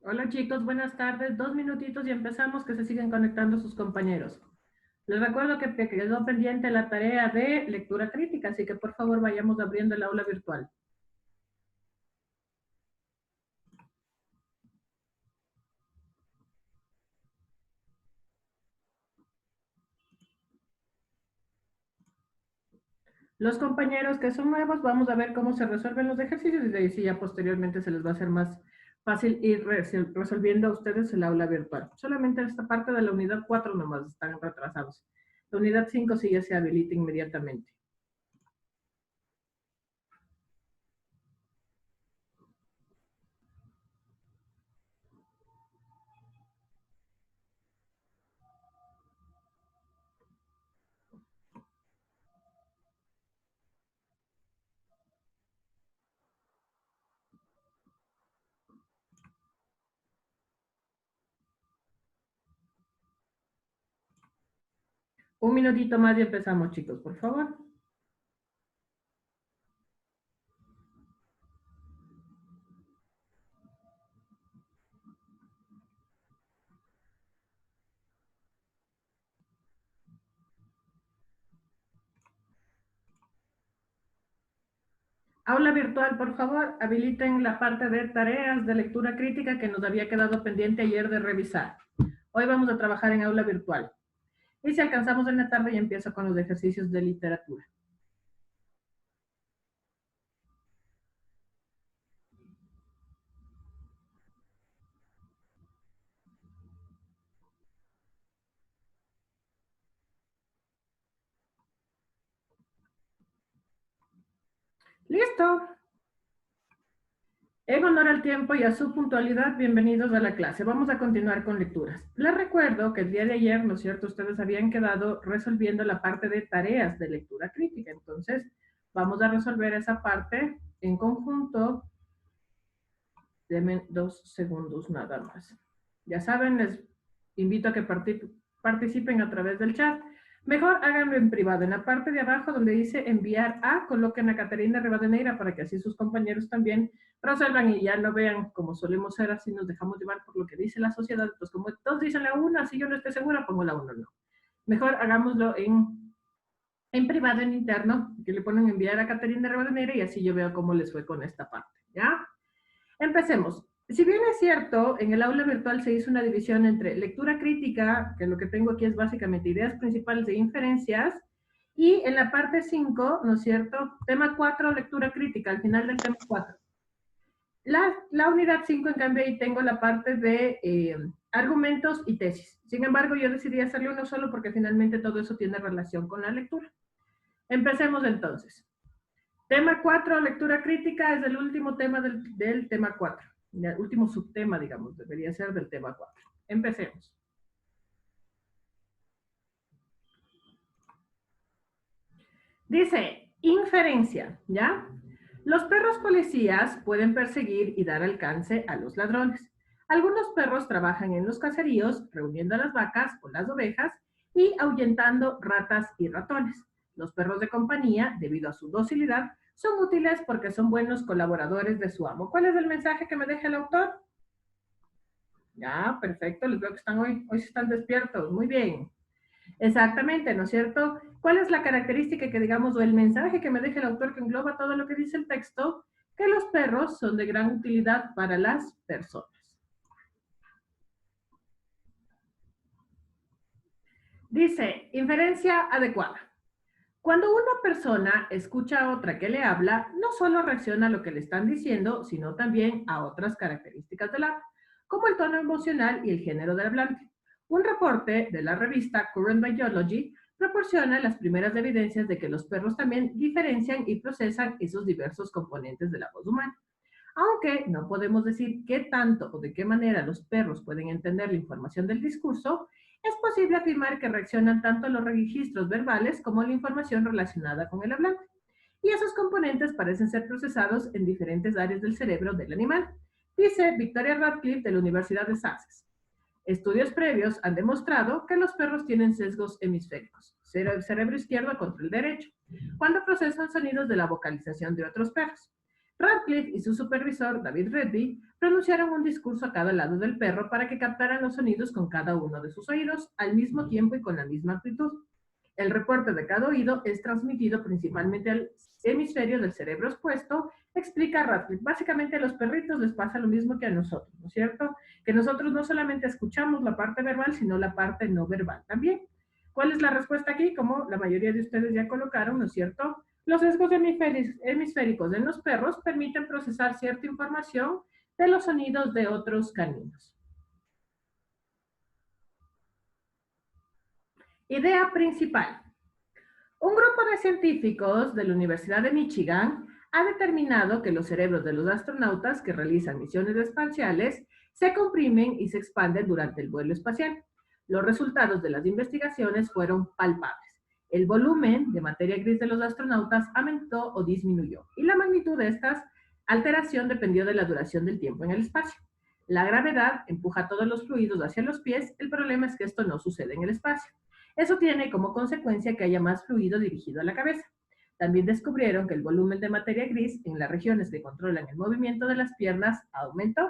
Hola chicos, buenas tardes. 2 minutitos y empezamos, que se siguen conectando sus compañeros. Les recuerdo que quedó pendiente la tarea de lectura crítica, así que por favor vayamos abriendo el aula virtual. Los compañeros que son nuevos, vamos a ver cómo se resuelven los ejercicios y de ahí sí ya posteriormente se les va a hacer más fácil ir resolviendo a ustedes el aula virtual. Solamente esta parte de la unidad 4 nomás están retrasados. La unidad 5 sí ya se habilita inmediatamente. Un minutito más y empezamos, chicos, por favor. Aula virtual, por favor, habiliten la parte de tareas de lectura crítica que nos había quedado pendiente ayer de revisar. Hoy vamos a trabajar en aula virtual. Y si alcanzamos en la tarde, ya empiezo con los ejercicios de literatura. ¡Listo! En honor al tiempo y a su puntualidad, bienvenidos a la clase. Vamos a continuar con lecturas. Les recuerdo que el día de ayer, ¿no es cierto?, ustedes habían quedado resolviendo la parte de tareas de lectura crítica. Entonces, vamos a resolver esa parte en conjunto. Denme 2 segundos nada más. Ya saben, les invito a que participen a través del chat. Mejor háganlo en privado. En la parte de abajo donde dice enviar a, coloquen a Caterina Rivadeneira para que así sus compañeros también resuelvan y ya lo vean como solemos ser, así nos dejamos llevar por lo que dice la sociedad. Pues como todos dicen la 1, si yo no estoy segura, pongo la 1, no. Mejor hagámoslo en privado, en interno, que le ponen enviar a Caterina Rivadeneira y así yo veo cómo les fue con esta parte, ¿ya? Empecemos. Si bien es cierto, en el aula virtual se hizo una división entre lectura crítica, que lo que tengo aquí es básicamente ideas principales de inferencias, y en la parte 5, ¿no es cierto?, tema 4, lectura crítica, al final del tema 4. La unidad 5, en cambio, ahí tengo la parte de argumentos y tesis. Sin embargo, yo decidí hacerle uno solo porque finalmente todo eso tiene relación con la lectura. Empecemos entonces. Tema 4, lectura crítica, es el último tema del tema 4. El último subtema, digamos, debería ser del tema 4. Empecemos. Dice, inferencia, ¿ya? Los perros policías pueden perseguir y dar alcance a los ladrones. Algunos perros trabajan en los caseríos, reuniendo a las vacas o las ovejas y ahuyentando ratas y ratones. Los perros de compañía, debido a su docilidad, son útiles porque son buenos colaboradores de su amo. ¿Cuál es el mensaje que me deja el autor? Ya, perfecto, les veo que están hoy sí están despiertos, muy bien. Exactamente, ¿no es cierto? ¿Cuál es la característica que, digamos, o el mensaje que me deja el autor que engloba todo lo que dice el texto? Que los perros son de gran utilidad para las personas. Dice, inferencia adecuada. Cuando una persona escucha a otra que le habla, no solo reacciona a lo que le están diciendo, sino también a otras características del habla, como el tono emocional y el género del hablante. Un reporte de la revista Current Biology proporciona las primeras evidencias de que los perros también diferencian y procesan esos diversos componentes de la voz humana. Aunque no podemos decir qué tanto o de qué manera los perros pueden entender la información del discurso, es posible afirmar que reaccionan tanto a los registros verbales como a la información relacionada con el hablante. Y esos componentes parecen ser procesados en diferentes áreas del cerebro del animal, dice Victoria Radcliffe de la Universidad de Sussex. Estudios previos han demostrado que los perros tienen sesgos hemisféricos, cerebro izquierdo contra el derecho, cuando procesan sonidos de la vocalización de otros perros. Radcliffe y su supervisor, David Redby, pronunciaron un discurso a cada lado del perro para que captaran los sonidos con cada uno de sus oídos al mismo tiempo y con la misma amplitud. El reporte de cada oído es transmitido principalmente al hemisferio del cerebro expuesto, explica Radcliffe. Básicamente a los perritos les pasa lo mismo que a nosotros, ¿no es cierto? Que nosotros no solamente escuchamos la parte verbal, sino la parte no verbal también. ¿Cuál es la respuesta aquí? Como la mayoría de ustedes ya colocaron, ¿no es cierto? Los sesgos hemisféricos en los perros permiten procesar cierta información de los sonidos de otros caninos. Idea principal. Un grupo de científicos de la Universidad de Michigan ha determinado que los cerebros de los astronautas que realizan misiones espaciales se comprimen y se expanden durante el vuelo espacial. Los resultados de las investigaciones fueron palpables. El volumen de materia gris de los astronautas aumentó o disminuyó, y la magnitud de esta alteración dependió de la duración del tiempo en el espacio. La gravedad empuja todos los fluidos hacia los pies, el problema es que esto no sucede en el espacio. Eso tiene como consecuencia que haya más fluido dirigido a la cabeza. También descubrieron que el volumen de materia gris en las regiones que controlan el movimiento de las piernas aumentó.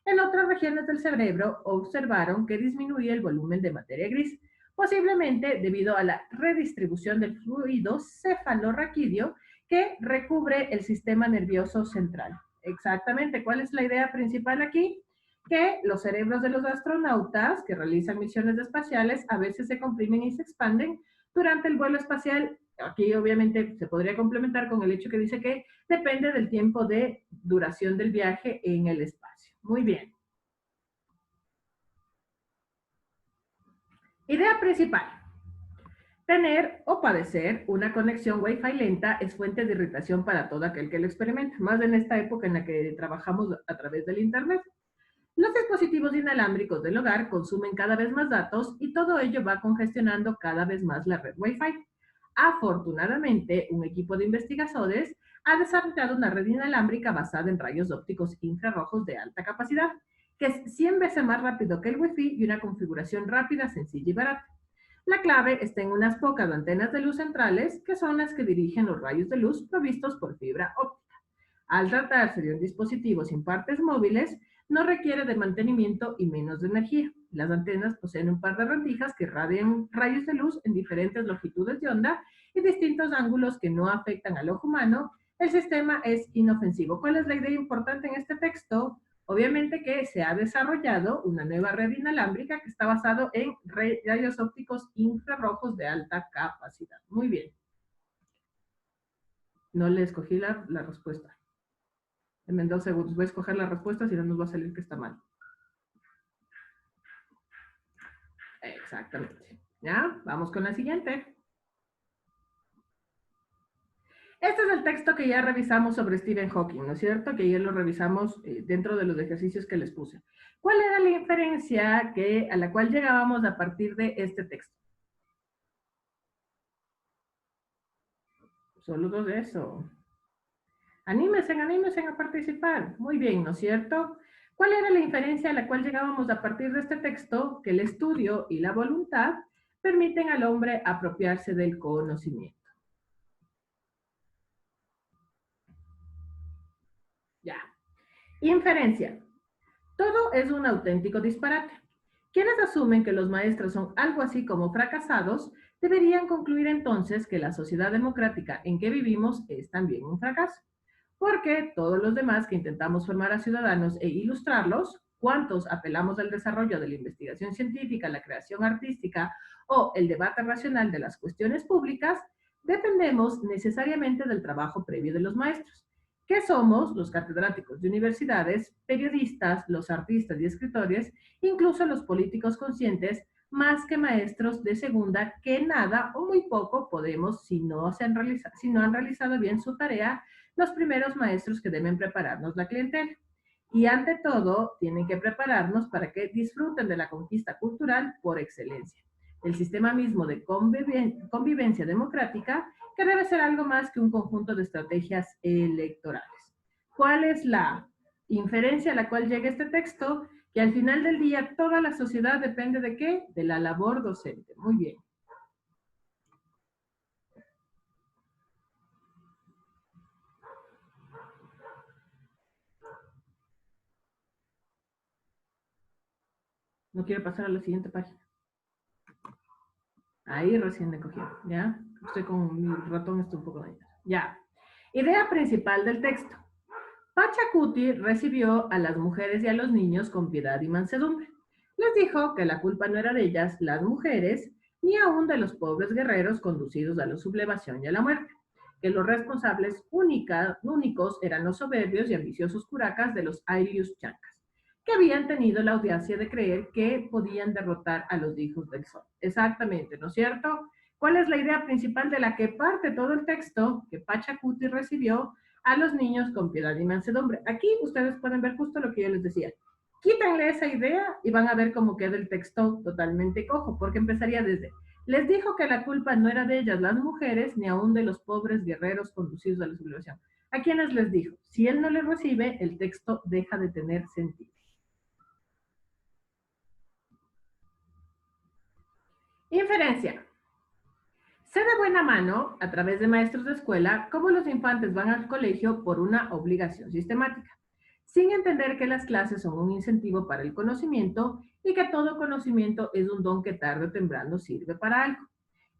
En otras regiones del cerebro observaron que disminuía el volumen de materia gris, posiblemente debido a la redistribución del fluido cefalorraquídeo que recubre el sistema nervioso central. Exactamente, ¿cuál es la idea principal aquí? Que los cerebros de los astronautas que realizan misiones espaciales a veces se comprimen y se expanden durante el vuelo espacial. Aquí obviamente se podría complementar con el hecho que dice que depende del tiempo de duración del viaje en el espacio. Muy bien. Idea principal. Tener o padecer una conexión Wi-Fi lenta es fuente de irritación para todo aquel que lo experimenta, más en esta época en la que trabajamos a través del Internet. Los dispositivos inalámbricos del hogar consumen cada vez más datos y todo ello va congestionando cada vez más la red Wi-Fi. Afortunadamente, un equipo de investigadores ha desarrollado una red inalámbrica basada en rayos ópticos infrarrojos de alta capacidad, que es 100 veces más rápido que el Wi-Fi y una configuración rápida, sencilla y barata. La clave está en unas pocas antenas de luz centrales, que son las que dirigen los rayos de luz provistos por fibra óptica. Al tratarse de un dispositivo sin partes móviles, no requiere de mantenimiento y menos de energía. Las antenas poseen un par de rendijas que irradian rayos de luz en diferentes longitudes de onda y distintos ángulos que no afectan al ojo humano. El sistema es inofensivo. ¿Cuál es la idea importante en este texto? Obviamente que se ha desarrollado una nueva red inalámbrica que está basado en rayos ópticos infrarrojos de alta capacidad. Muy bien. No le escogí la respuesta. En 2 segundos voy a escoger la respuesta, si no nos va a salir que está mal. Exactamente. ¿Ya? Vamos con la siguiente. Este es el texto que ya revisamos sobre Stephen Hawking, ¿no es cierto? Que ya lo revisamos dentro de los ejercicios que les puse. ¿Cuál era la inferencia a la cual llegábamos a partir de este texto? Solo dos de eso. Anímense a participar. Muy bien, ¿no es cierto? ¿Cuál era la inferencia a la cual llegábamos a partir de este texto? Que el estudio y la voluntad permiten al hombre apropiarse del conocimiento. Ya. Inferencia. Todo es un auténtico disparate. Quienes asumen que los maestros son algo así como fracasados, deberían concluir entonces que la sociedad democrática en que vivimos es también un fracaso. Porque todos los demás que intentamos formar a ciudadanos e ilustrarlos, cuantos apelamos al desarrollo de la investigación científica, la creación artística o el debate racional de las cuestiones públicas, dependemos necesariamente del trabajo previo de los maestros. ¿Qué somos? Los catedráticos de universidades, periodistas, los artistas y escritores, incluso los políticos conscientes, más que maestros de segunda, que nada o muy poco podemos, si no han realizado bien su tarea, los primeros maestros que deben prepararnos la clientela. Y ante todo, tienen que prepararnos para que disfruten de la conquista cultural por excelencia. El sistema mismo de convivencia democrática, que debe ser algo más que un conjunto de estrategias electorales. ¿Cuál es la inferencia a la cual llega este texto? Que al final del día toda la sociedad depende de qué? De la labor docente. Muy bien. No quiero pasar a la siguiente página. Ahí recién me cogió, ¿ya? Estoy con mi ratón, estoy un poco dañado. Ya. Idea principal del texto. Pachacuti recibió a las mujeres y a los niños con piedad y mansedumbre. Les dijo que la culpa no era de ellas, las mujeres, ni aún de los pobres guerreros conducidos a la sublevación y a la muerte, que los responsables únicos eran los soberbios y ambiciosos curacas de los Ailius Chancas, que habían tenido la audacia de creer que podían derrotar a los hijos del sol. Exactamente, ¿no es cierto? ¿Cuál es la idea principal de la que parte todo el texto que Pachacuti recibió a los niños con piedad y mansedumbre? Aquí ustedes pueden ver justo lo que yo les decía. Quítenle esa idea y van a ver cómo queda el texto totalmente cojo, porque empezaría desde, les dijo que la culpa no era de ellas, las mujeres, ni aún de los pobres guerreros conducidos a la sublevación. ¿A quiénes les dijo? Si él no les recibe, el texto deja de tener sentido. Inferencia. Sé de buena mano, a través de maestros de escuela, cómo los infantes van al colegio por una obligación sistemática, sin entender que las clases son un incentivo para el conocimiento y que todo conocimiento es un don que tarde o temprano sirve para algo.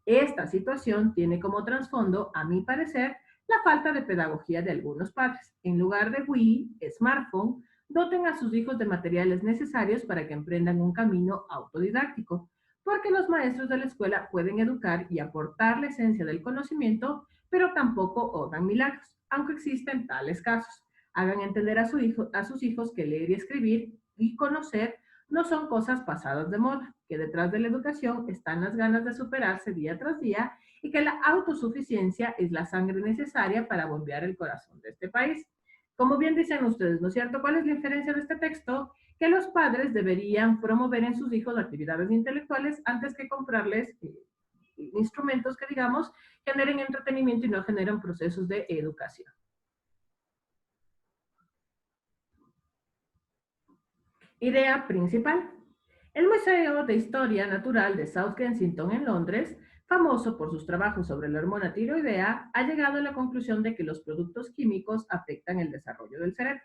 Esta situación tiene como trasfondo, a mi parecer, la falta de pedagogía de algunos padres. En lugar de Wii, smartphone, doten a sus hijos de materiales necesarios para que emprendan un camino autodidáctico, porque los maestros de la escuela pueden educar y aportar la esencia del conocimiento, pero tampoco obran milagros, aunque existen tales casos. Hagan entender a sus hijos que leer y escribir y conocer no son cosas pasadas de moda, que detrás de la educación están las ganas de superarse día tras día y que la autosuficiencia es la sangre necesaria para bombear el corazón de este país. Como bien dicen ustedes, ¿no es cierto? ¿Cuál es la inferencia de este texto? Que los padres deberían promover en sus hijos actividades intelectuales antes que comprarles instrumentos que, digamos, generen entretenimiento y no generen procesos de educación. Idea principal. El Museo de Historia Natural de South Kensington en Londres, famoso por sus trabajos sobre la hormona tiroidea, ha llegado a la conclusión de que los productos químicos afectan el desarrollo del cerebro.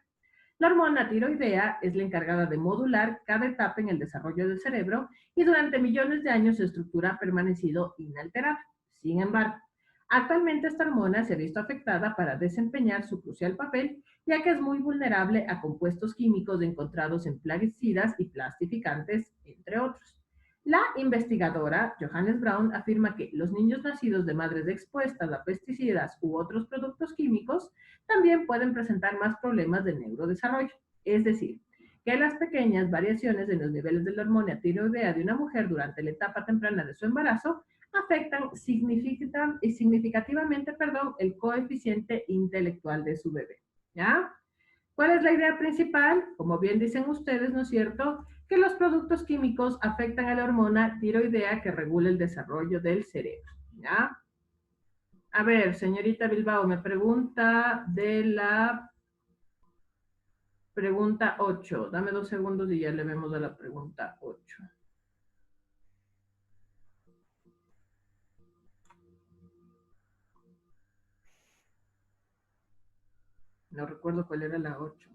La hormona tiroidea es la encargada de modular cada etapa en el desarrollo del cerebro y durante millones de años su estructura ha permanecido inalterada. Sin embargo, actualmente esta hormona se ha visto afectada para desempeñar su crucial papel, ya que es muy vulnerable a compuestos químicos encontrados en plaguicidas y plastificantes, entre otros. La investigadora Johannes Brown afirma que los niños nacidos de madres expuestas a pesticidas u otros productos químicos también pueden presentar más problemas de neurodesarrollo. Es decir, que las pequeñas variaciones en los niveles de la hormona tiroidea de una mujer durante la etapa temprana de su embarazo afectan significativamente el coeficiente intelectual de su bebé. ¿Ya? ¿Cuál es la idea principal? Como bien dicen ustedes, ¿no es cierto? Que los productos químicos afectan a la hormona tiroidea que regula el desarrollo del cerebro. ¿Ya? A ver, señorita Bilbao, me pregunta de la pregunta 8. Dame 2 segundos y ya le vemos a la pregunta 8. No recuerdo cuál era la 8.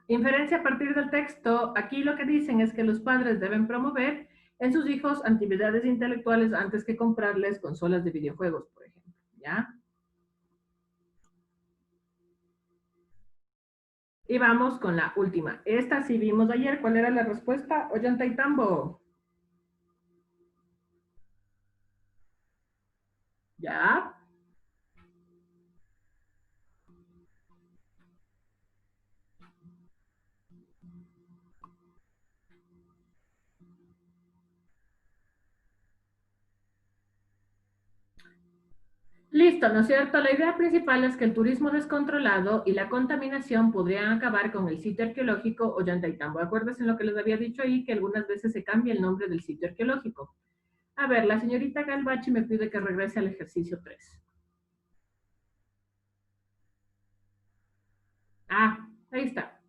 Inferencia a partir del texto. Aquí lo que dicen es que los padres deben promover en sus hijos actividades intelectuales antes que comprarles consolas de videojuegos, por ejemplo. ¿Ya? Y vamos con la última. Esta sí vimos ayer. ¿Cuál era la respuesta? Ollantaytambo. ¿Ya? Listo, ¿no es cierto? La idea principal es que el turismo descontrolado y la contaminación podrían acabar con el sitio arqueológico Ollantaytambo. Acuérdense en lo que les había dicho ahí, que algunas veces se cambia el nombre del sitio arqueológico. A ver, la señorita Galbachi me pide que regrese al ejercicio 3. Ah, ahí está.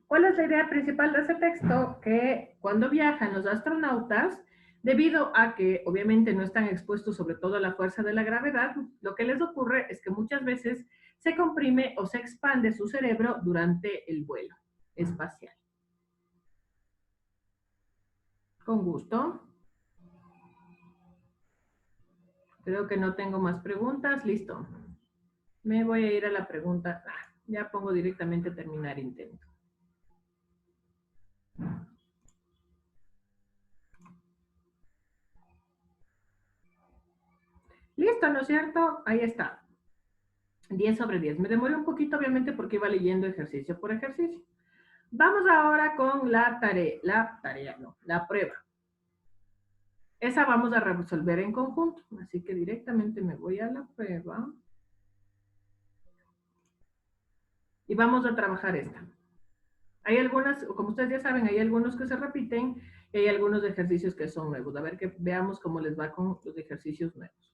¿Cuál es la idea principal de ese texto? Que cuando viajan los astronautas, debido a que obviamente no están expuestos sobre todo a la fuerza de la gravedad, lo que les ocurre es que muchas veces se comprime o se expande su cerebro durante el vuelo espacial. Con gusto. Creo que no tengo más preguntas. Listo. Me voy a ir a la pregunta. Ya pongo directamente terminar intento. Listo, ¿no es cierto? Ahí está. 10 sobre 10. Me demoré un poquito, obviamente, porque iba leyendo ejercicio por ejercicio. Vamos ahora con la prueba. Esa vamos a resolver en conjunto. Así que directamente me voy a la prueba. Y vamos a trabajar esta. Hay algunas, como ustedes ya saben, hay algunos que se repiten y hay algunos ejercicios que son nuevos. A ver que veamos cómo les va con los ejercicios nuevos.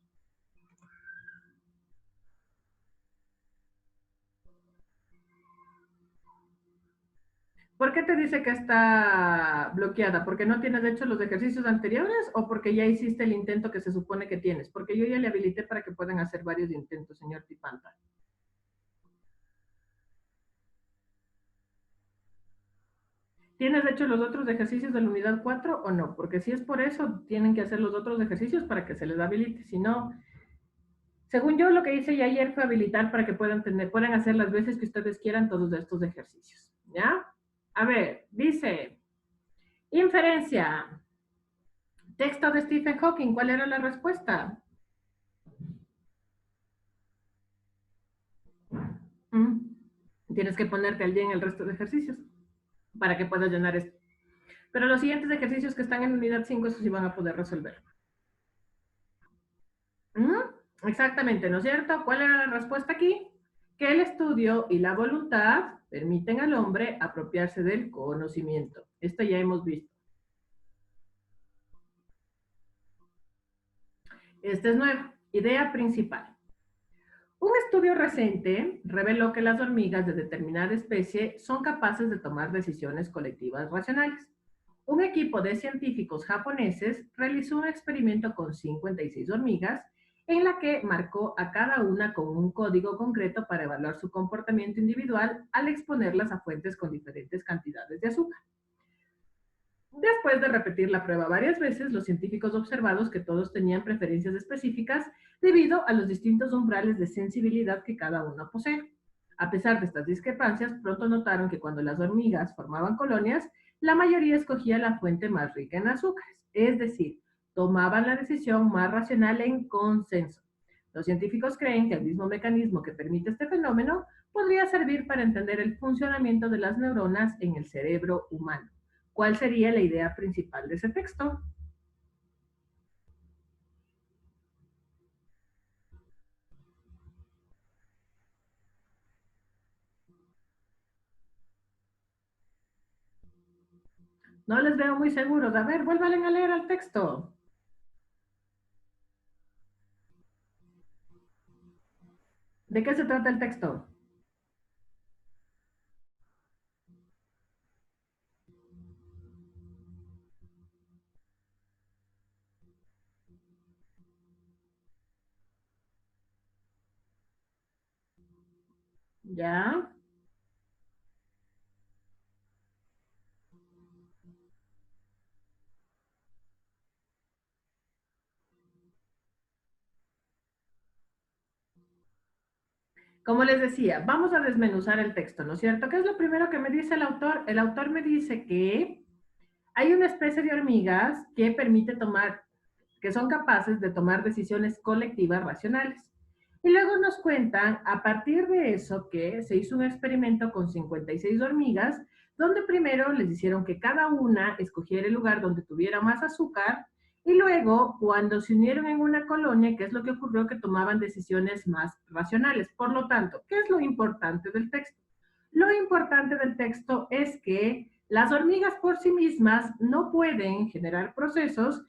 ¿Por qué te dice que está bloqueada? ¿Porque no tienes hecho los ejercicios anteriores o porque ya hiciste el intento que se supone que tienes? Porque yo ya le habilité para que puedan hacer varios intentos, señor Tipanta. ¿Tienes hecho los otros ejercicios de la unidad 4 o no? Porque si es por eso, tienen que hacer los otros ejercicios para que se les habilite. Si no, según yo, lo que hice ya ayer fue habilitar para que puedan hacer las veces que ustedes quieran todos estos ejercicios. ¿Ya? A ver, dice, inferencia. Texto de Stephen Hawking, ¿cuál era la respuesta? ¿Mm? Tienes que ponerte al día en el resto de ejercicios para que puedas llenar esto. Pero los siguientes ejercicios que están en unidad 5, esos sí van a poder resolver. Exactamente, ¿no es cierto? ¿Cuál era la respuesta aquí? Que el estudio y la voluntad permiten al hombre apropiarse del conocimiento. Esto ya hemos visto. Esta es nueva. Idea principal. Un estudio reciente reveló que las hormigas de determinada especie son capaces de tomar decisiones colectivas racionales. Un equipo de científicos japoneses realizó un experimento con 56 hormigas en la que marcó a cada una con un código concreto para evaluar su comportamiento individual al exponerlas a fuentes con diferentes cantidades de azúcar. Después de repetir la prueba varias veces, los científicos observaron que todos tenían preferencias específicas debido a los distintos umbrales de sensibilidad que cada uno posee. A pesar de estas discrepancias, pronto notaron que cuando las hormigas formaban colonias, la mayoría escogía la fuente más rica en azúcares, es decir, tomaban la decisión más racional en consenso. Los científicos creen que el mismo mecanismo que permite este fenómeno podría servir para entender el funcionamiento de las neuronas en el cerebro humano. ¿Cuál sería la idea principal de ese texto? No les veo muy seguros. A ver, vuelvan a leer el texto. ¿De qué se trata el texto? ¿Ya? Como les decía, vamos a desmenuzar el texto, ¿no es cierto? ¿Qué es lo primero que me dice el autor? El autor me dice que hay una especie de hormigas que permite tomar, que son capaces de tomar decisiones colectivas racionales. Y luego nos cuentan, a partir de eso, que se hizo un experimento con 56 hormigas, donde primero les hicieron que cada una escogiera el lugar donde tuviera más azúcar, Y luego, cuando se unieron en una colonia, ¿qué es lo que ocurrió? Que tomaban decisiones más racionales. Por lo tanto, ¿qué es lo importante del texto? Lo importante del texto es que las hormigas por sí mismas no pueden generar procesos.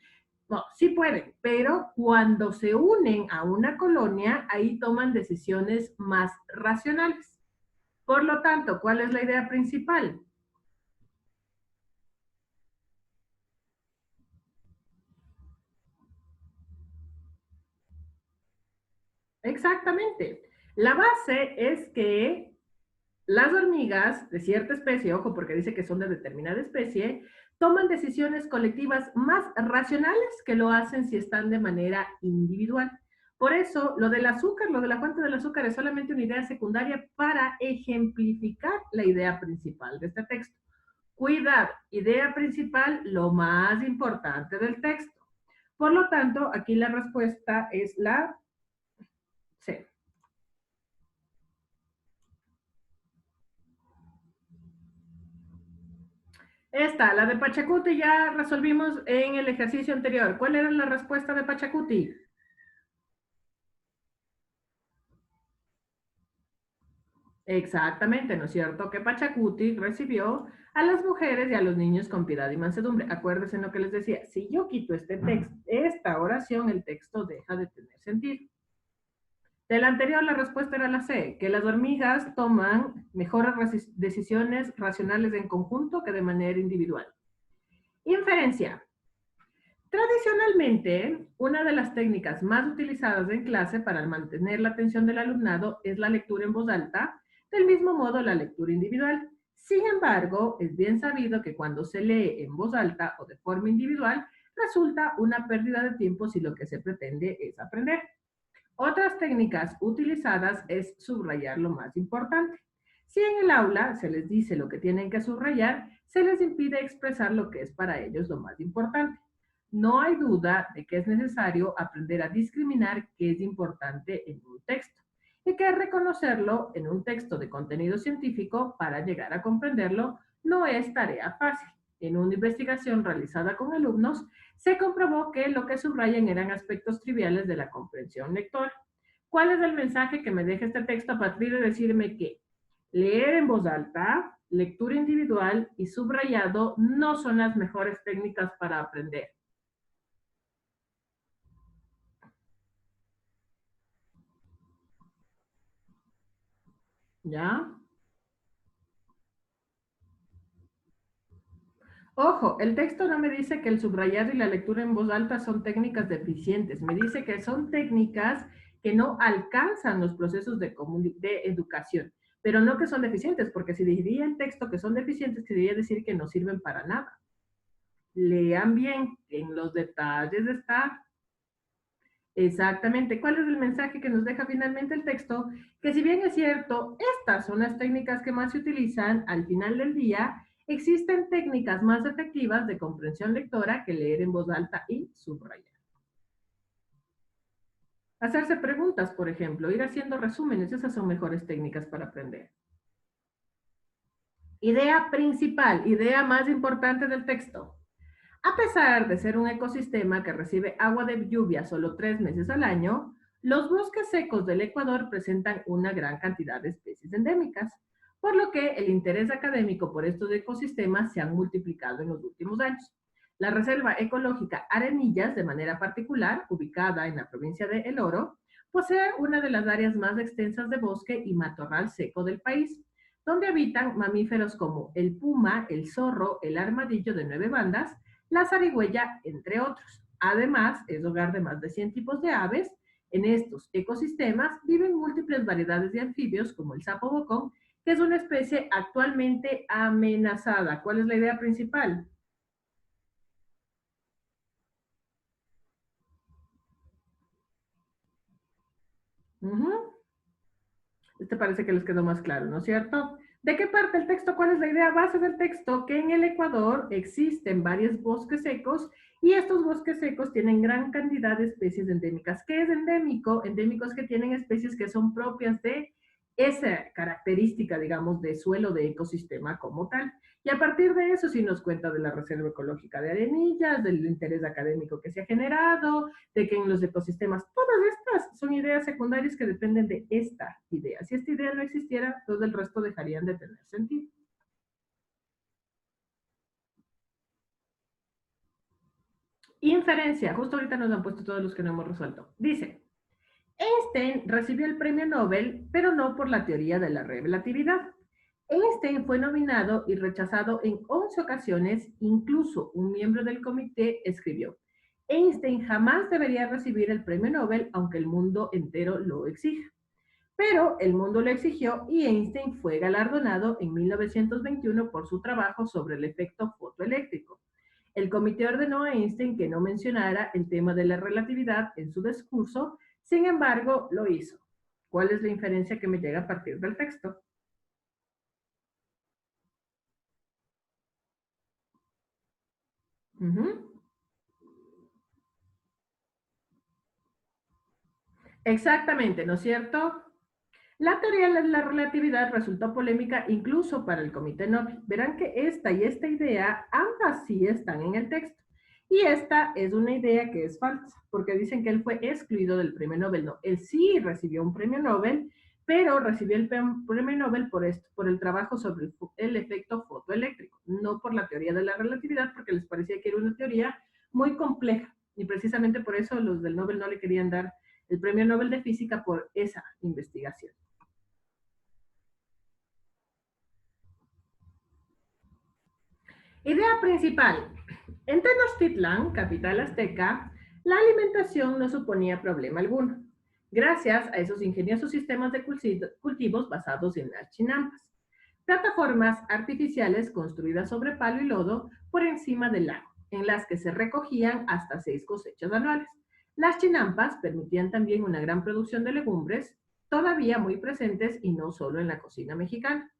No, sí pueden, pero cuando se unen a una colonia, ahí toman decisiones más racionales. Por lo tanto, ¿cuál es la idea principal? Exactamente. La base es que las hormigas de cierta especie, ojo, porque dice que son de determinada especie, toman decisiones colectivas más racionales que lo hacen si están de manera individual. Por eso, lo del azúcar, lo de la fuente del azúcar es solamente una idea secundaria para ejemplificar la idea principal de este texto. Cuidado, idea principal, lo más importante del texto. Por lo tanto, aquí la respuesta es la C. Esta, la de Pachacuti, ya resolvimos en el ejercicio anterior. ¿Cuál era la respuesta de Pachacuti? Exactamente, ¿no es cierto? Que Pachacuti recibió a las mujeres y a los niños con piedad y mansedumbre. Acuérdense en lo que les decía, si yo quito este texto, esta oración, el texto deja de tener sentido. De la anterior, la respuesta era la C, que las hormigas toman mejores decisiones racionales en conjunto que de manera individual. Inferencia. Tradicionalmente, una de las técnicas más utilizadas en clase para mantener la atención del alumnado es la lectura en voz alta, del mismo modo la lectura individual. Sin embargo, es bien sabido que cuando se lee en voz alta o de forma individual, resulta una pérdida de tiempo si lo que se pretende es aprender. Otras técnicas utilizadas es subrayar lo más importante. Si en el aula se les dice lo que tienen que subrayar, se les impide expresar lo que es para ellos lo más importante. No hay duda de que es necesario aprender a discriminar qué es importante en un texto y que reconocerlo en un texto de contenido científico para llegar a comprenderlo no es tarea fácil. En una investigación realizada con alumnos, se comprobó que lo que subrayan eran aspectos triviales de la comprensión lectora. ¿Cuál es el mensaje que me deja este texto a partir de decirme que leer en voz alta, lectura individual y subrayado no son las mejores técnicas para aprender? ¿Ya? Ojo, el texto no me dice que el subrayado y la lectura en voz alta son técnicas deficientes. Me dice que son técnicas que no alcanzan los procesos de educación, pero no que son deficientes, porque si diría el texto que son deficientes, quería decir que no sirven para nada. Lean bien, en los detalles está exactamente cuál es el mensaje que nos deja finalmente el texto, que si bien es cierto, estas son las técnicas que más se utilizan al final del día, existen técnicas más efectivas de comprensión lectora que leer en voz alta y subrayar. Hacerse preguntas, por ejemplo, ir haciendo resúmenes, esas son mejores técnicas para aprender. Idea principal, idea más importante del texto. A pesar de ser un ecosistema que recibe agua de lluvia solo 3 meses al año, los bosques secos del Ecuador presentan una gran cantidad de especies endémicas, por lo que el interés académico por estos ecosistemas se ha multiplicado en los últimos años. La Reserva Ecológica Arenillas, de manera particular, ubicada en la provincia de El Oro, posee una de las áreas más extensas de bosque y matorral seco del país, donde habitan mamíferos como el puma, el zorro, el armadillo de 9 bandas, la zarigüeya, entre otros. Además, es hogar de más de 100 tipos de aves. En estos ecosistemas viven múltiples variedades de anfibios, como el sapo bocón, que es una especie actualmente amenazada. ¿Cuál es la idea principal? Este parece que les quedó más claro, ¿no es cierto? ¿De qué parte el texto? ¿Cuál es la idea base del texto? Que en el Ecuador existen varios bosques secos y estos bosques secos tienen gran cantidad de especies endémicas. ¿Qué es endémico? Endémico es que tienen especies que son propias de esa característica, digamos, de suelo de ecosistema como tal. Y a partir de eso sí nos cuenta de la reserva ecológica de Arenillas, del interés académico que se ha generado, de que en los ecosistemas, todas estas son ideas secundarias que dependen de esta idea. Si esta idea no existiera, todo el resto dejarían de tener sentido. Inferencia, justo ahorita nos han puesto todos los que no hemos resuelto. Dice, Einstein recibió el premio Nobel, pero no por la teoría de la relatividad. Einstein fue nominado y rechazado en 11 ocasiones, incluso un miembro del comité escribió, Einstein jamás debería recibir el premio Nobel aunque el mundo entero lo exija. Pero el mundo lo exigió y Einstein fue galardonado en 1921 por su trabajo sobre el efecto fotoeléctrico. El comité ordenó a Einstein que no mencionara el tema de la relatividad en su discurso, sin embargo, lo hizo. ¿Cuál es la inferencia que me llega a partir del texto? Uh -huh. Exactamente, ¿no es cierto? La teoría de la relatividad resultó polémica incluso para el Comité Nobel. Verán que esta y esta idea, ambas sí están en el texto. Y esta es una idea que es falsa, porque dicen que él fue excluido del premio Nobel. No, él sí recibió un premio Nobel, pero recibió el premio Nobel por esto, por el trabajo sobre el efecto fotoeléctrico, no por la teoría de la relatividad, porque les parecía que era una teoría muy compleja. Y precisamente por eso los del Nobel no le querían dar el premio Nobel de Física por esa investigación. Idea principal. En Tenochtitlan, capital azteca, la alimentación no suponía problema alguno, gracias a esos ingeniosos sistemas de cultivos basados en las chinampas, plataformas artificiales construidas sobre palo y lodo por encima del lago, en las que se recogían hasta 6 cosechas anuales. Las chinampas permitían también una gran producción de legumbres, todavía muy presentes y no solo en la cocina mexicana.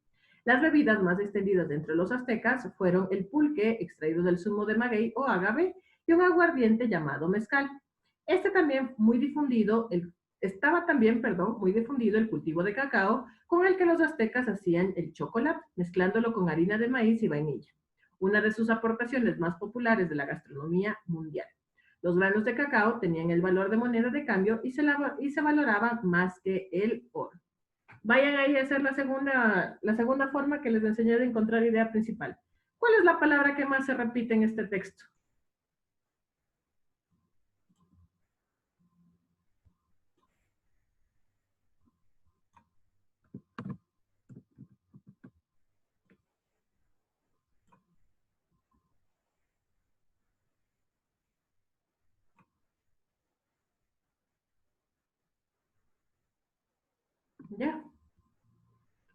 Las bebidas más extendidas entre los aztecas fueron el pulque, extraído del zumo de maguey o agave, y un aguardiente llamado mezcal. Este también muy difundido, estaba también, muy difundido el cultivo de cacao, con el que los aztecas hacían el chocolate, mezclándolo con harina de maíz y vainilla, una de sus aportaciones más populares de la gastronomía mundial. Los granos de cacao tenían el valor de moneda de cambio y se valoraban más que el oro. Vayan ahí a hacer la segunda forma que les enseñé de encontrar idea principal. ¿Cuál es la palabra que más se repite en este texto? ¿Ya?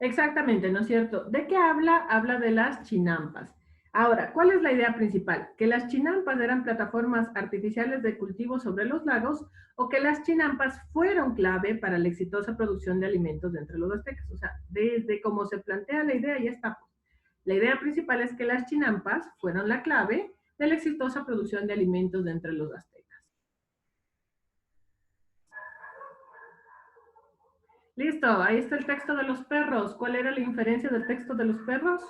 Exactamente, ¿no es cierto? ¿De qué habla? Habla de las chinampas. Ahora, ¿cuál es la idea principal? ¿Que las chinampas eran plataformas artificiales de cultivo sobre los lagos o que las chinampas fueron clave para la exitosa producción de alimentos de entre los aztecas? O sea, desde cómo se plantea la idea ya está. La idea principal es que las chinampas fueron la clave de la exitosa producción de alimentos de entre los aztecas. Listo, ahí está el texto de los perros. ¿Cuál era la inferencia del texto de los perros?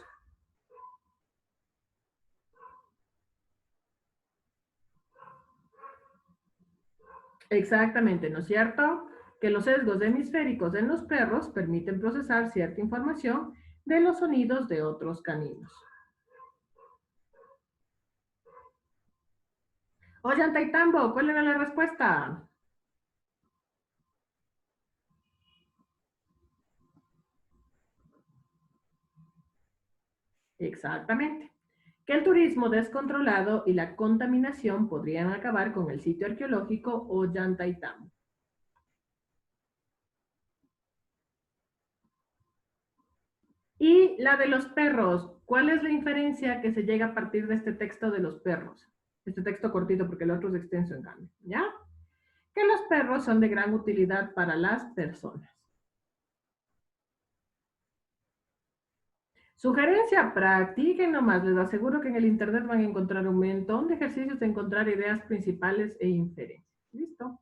Exactamente, ¿no es cierto? Que los sesgos hemisféricos en los perros permiten procesar cierta información de los sonidos de otros caninos. Ollantaytambo, ¿cuál era la respuesta? Exactamente. Que el turismo descontrolado y la contaminación podrían acabar con el sitio arqueológico Ollantaytambo. Y la de los perros, ¿cuál es la inferencia que se llega a partir de este texto de los perros? Este texto cortito porque el otro es extenso en cambio, ¿ya? Que los perros son de gran utilidad para las personas. Sugerencia, practiquen nomás, les aseguro que en el internet van a encontrar un montón de ejercicios de encontrar ideas principales e inferencias. ¿Listo?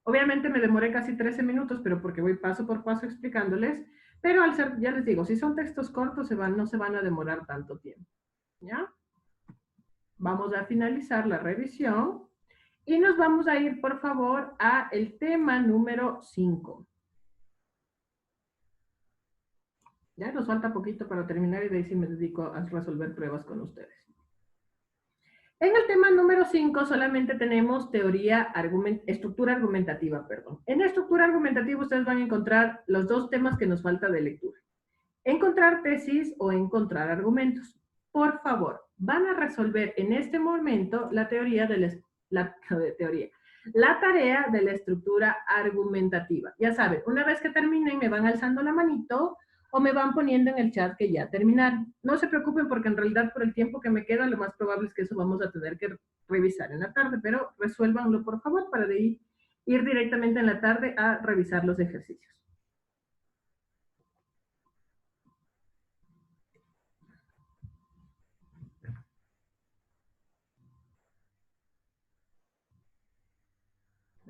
Obviamente me demoré casi 13 minutos, pero porque voy paso por paso explicándoles, pero al ser, ya les digo, si son textos cortos no se van a demorar tanto tiempo, ¿ya? Vamos a finalizar la revisión y nos vamos a ir, por favor, a el tema número 5. Ya nos falta poquito para terminar y de ahí sí me dedico a resolver pruebas con ustedes. En el tema número 5 solamente tenemos estructura argumentativa, perdón. En la estructura argumentativa ustedes van a encontrar los dos temas que nos falta de lectura. Encontrar tesis o encontrar argumentos. Por favor, van a resolver en este momento la teoría de la tarea de la estructura argumentativa. Ya saben, una vez que terminen me van alzando la manito o me van poniendo en el chat que ya terminaron. No se preocupen porque en realidad por el tiempo que me queda lo más probable es que eso vamos a tener que revisar en la tarde, pero resuélvanlo por favor para de ahí ir directamente en la tarde a revisar los ejercicios.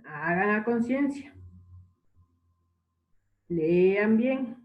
Hagan a conciencia, lean bien.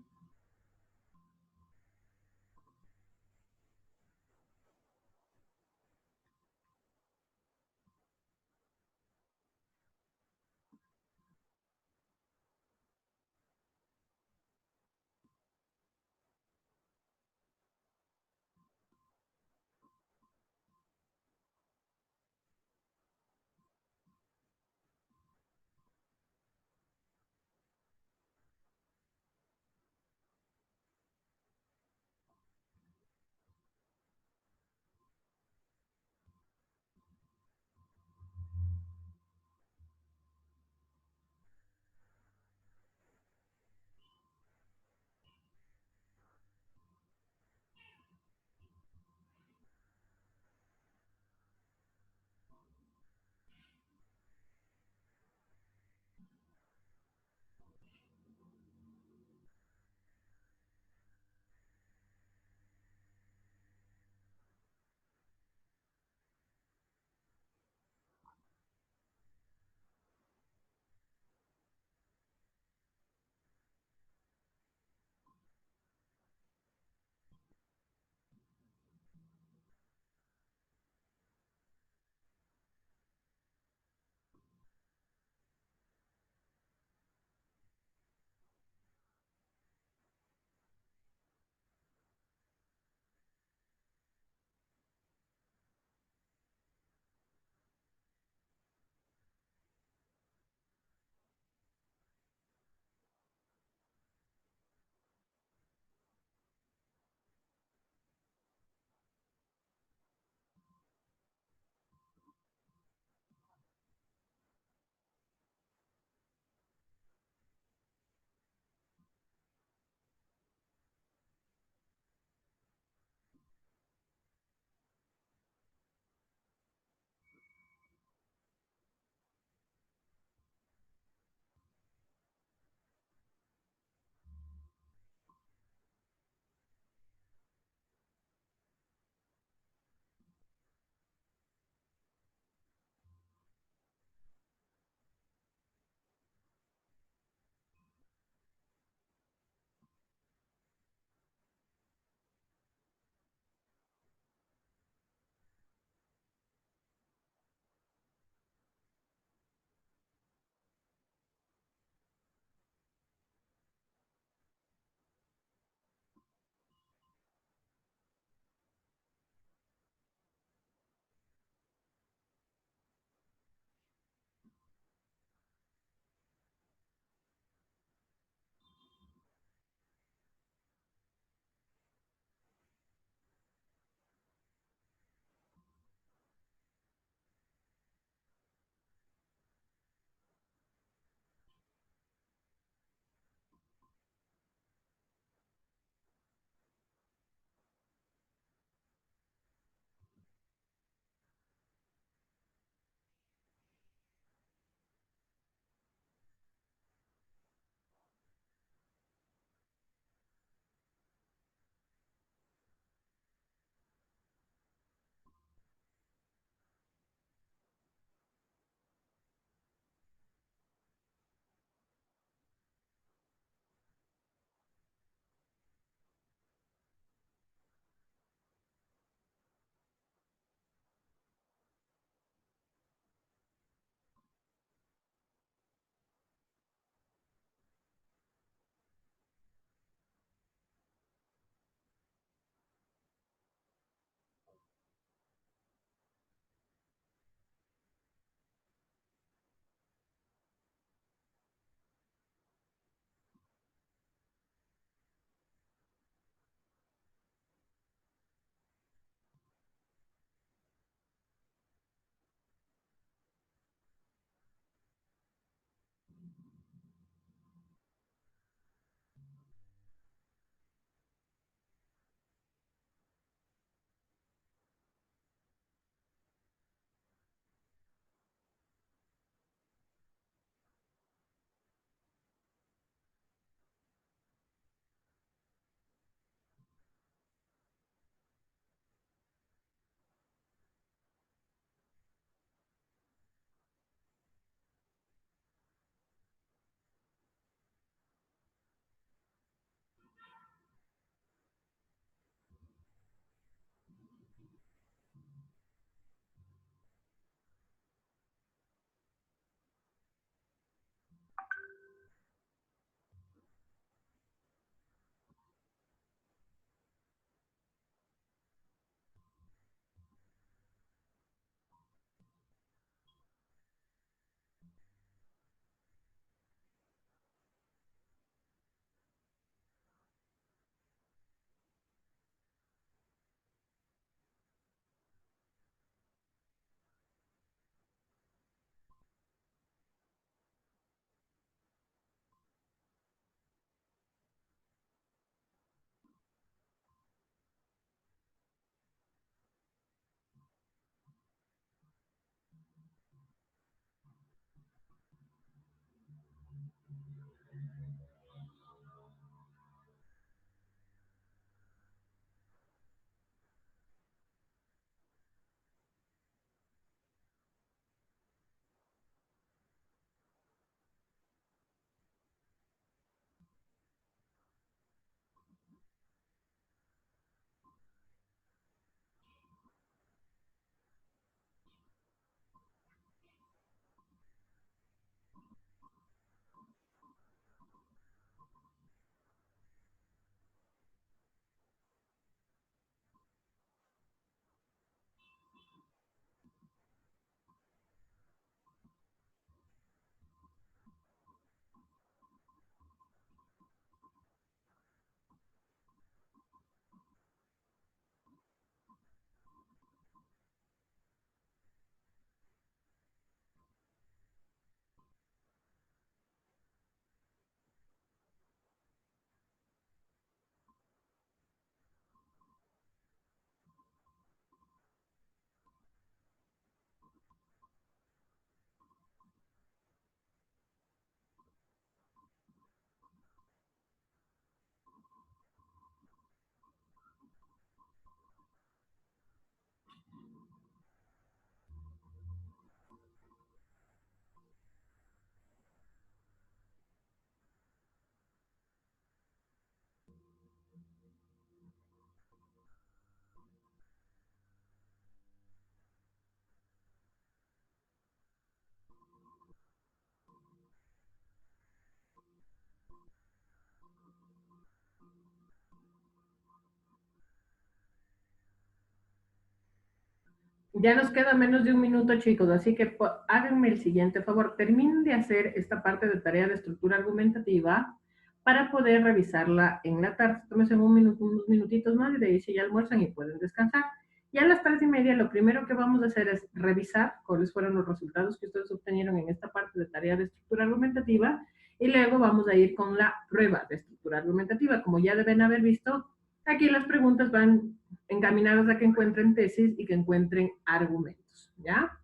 Ya nos queda menos de un minuto, chicos, así que háganme el siguiente favor. Terminen de hacer esta parte de tarea de estructura argumentativa para poder revisarla en la tarde. Tómense un minuto, unos minutitos más y de ahí si ya almuerzan y pueden descansar. Y a las 3:30 lo primero que vamos a hacer es revisar cuáles fueron los resultados que ustedes obtenieron en esta parte de tarea de estructura argumentativa y luego vamos a ir con la prueba de estructura argumentativa. Como ya deben haber visto, aquí las preguntas van encaminadas a que encuentren tesis y que encuentren argumentos, ¿ya?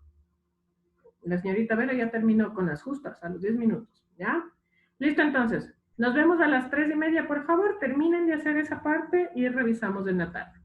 La señorita Vera ya terminó con las justas a los 10 minutos, ¿ya? Listo, entonces. Nos vemos a las 3:30, por favor. Terminen de hacer esa parte y revisamos en la tarde.